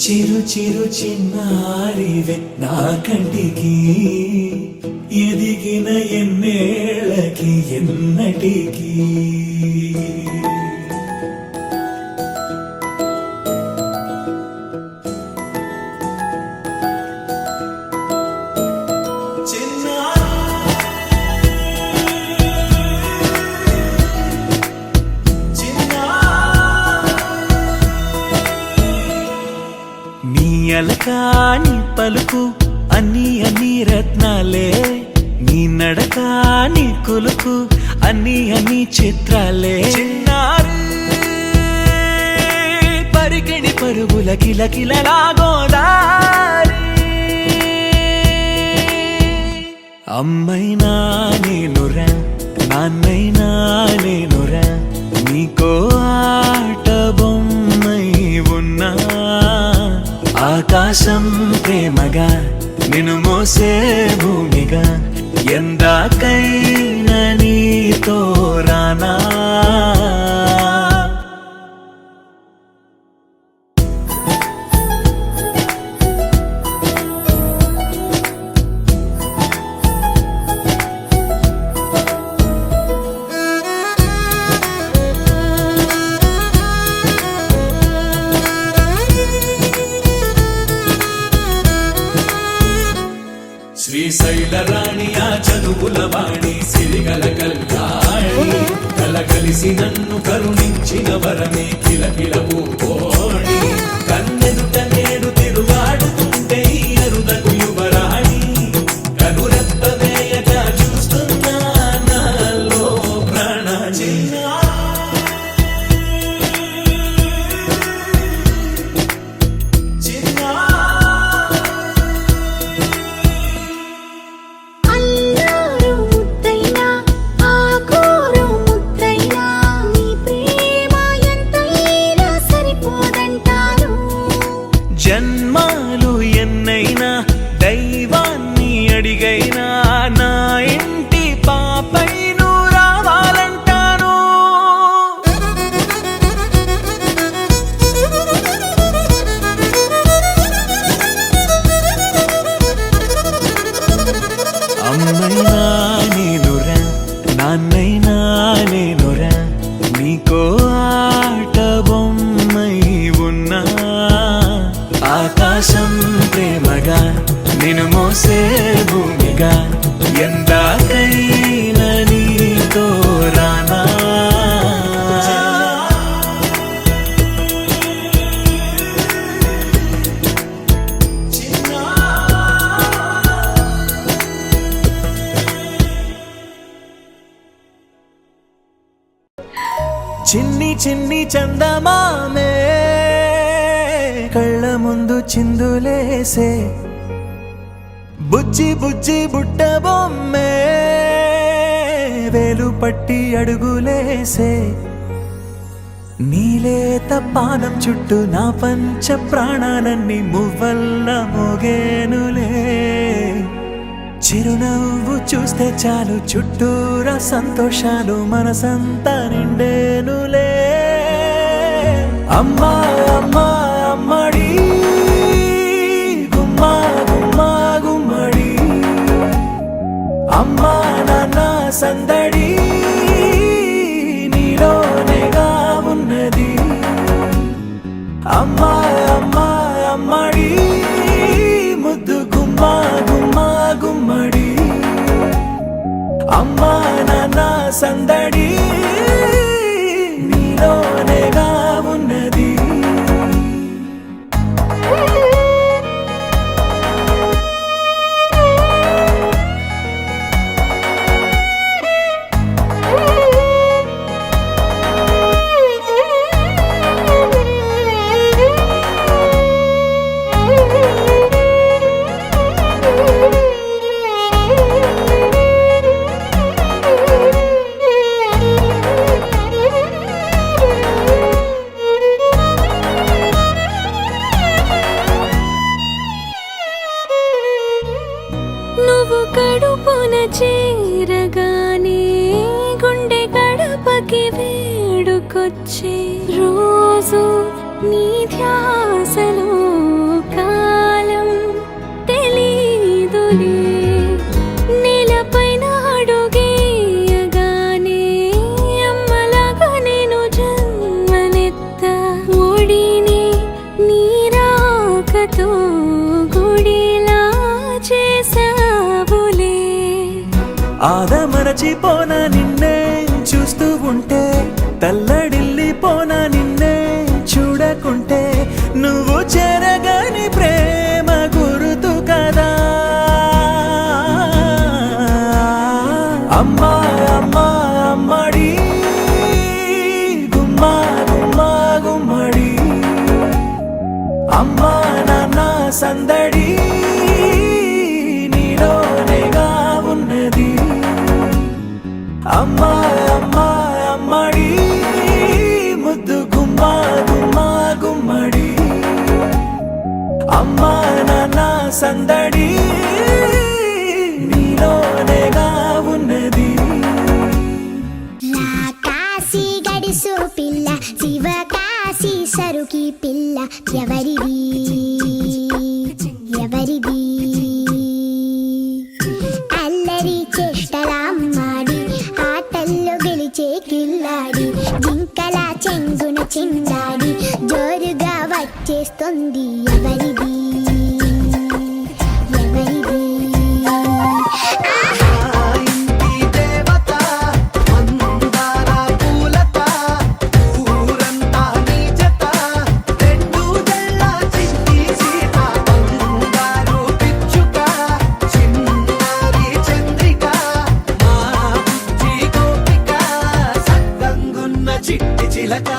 చిరు చిరు చిన్నారివే నా కంటికి ఎదిగిన ఎన్నేళ్ళకి ఎన్నటికి నీ పలుకు అన్ని అన్ని రత్నాలే నీ నడక నీ కులుకు అన్ని అన్ని చిత్రాలే చిన్నారు పరికిణి పరుగుల కిలకిలలా గోదారి అమ్మైనా నేనురా నాన్నైనా నేనురా నీకో ఆట బొమ్మై ఉన్నా ఆకాశం ప్రేమగా నిన్ను మోసే భూమిగా ఎందాకైనా నీతో రానా శ్రీశైల రాణి ఆ చదువుల వాణి సిరిగల కల్యాణి కలగలిసి నన్ను కరుణించిన వరమే కిలకిల పూకోణి కన్నెదుట నేడు తిరుగాడుతుంటే అరుదకు యువరాణి కనురెప్ప వేయక చూస్తున్నా నాలో ప్రాణ జన్మాలు ఎన్నైనా దైవాన్ని అడిగైనా నా ఇంటి పాపై నువ్వు రావాలంటాను అమ్మైనా నేనురా నాన్నైనా నేనురా నీకో ఆట బొమ్మై ఉన్నా ఆకాశం ప్రేమగా నిన్ను మోసే భూమిగా ఎందాకైనా నీతో రానా చిన్ని చిన్ని చందమామే కళ్ళ ముందు చిందులేసే బుజ్జి బుజ్జి బుట్ట బొమ్మే వేలు పట్టి అడుగులేసే నీలేత పానం చుట్టూ నా పంచ ప్రాణాలన్నీ మువ్వల్ల మోగేనులే చిరునవ్వు చూస్తే చాలు చుట్టూరా సంతోషాలు మనసంతా నిండేనులే అమ్మా అమ్మా అమ్మడి గుమ్మా గుమ్మా గుమ్మడి అమ్మా నాన్న సందడి నీలోనేగా ఉన్నది అమ్మా అమ్మా అమ్మడి ముద్దు గుమ్మా గుమ్మా గుమ్మడి అమ్మా నాన్న సందడి నీలోనేగా ఉన్నది కడుపున చేరగానే గుండె గడపకి వేడుకొచ్చే రోజు నీ ధ్యాసలో ఆదమరచిపోనా నిన్నే చూస్తూ ఉంటే, తల్లడిల్లిపోనా నిన్నే చూడకుంటే, నువ్వు చెరగని ప్రేమ గురుతు కదా. అమ్మా అమ్మా అమ్మడి గుమ్మా గుమ్మా గుమ్మడి, అమ్మా నాన్న సందడి నీలోనేగా ఉన్నది. అమ్మా అమ్మా అమ్మడి ముద్దు గుమ్మా గుమ్మా గుమ్మడి, అమ్మా నాన్న సందడి నీలోనేగా ఉన్నది. నా కాశీ గడిసు పిల్ల, శివ కాశీ సరుకి పిల్ల, ఎవరిది ఎవరిది? అల్లరి చేష్టలామ్మాడి, ఆటల్లో గెలిచే కిల్లాడి, జింకల చెంగున చిందాడి, జోరుగా వచ్చేస్తుంది ఎవరిది ఎవరిది? ఇంటి దేవత మందార పూలత, ఊరంతా నీ జత, రెండు జల్ల చింటి సీత, బంగారు పిచ్చుక, చిన్నారి చంద్రిక, మా బుజ్జి గోపిక, సక్కంగున్న చిట్టి చిలక.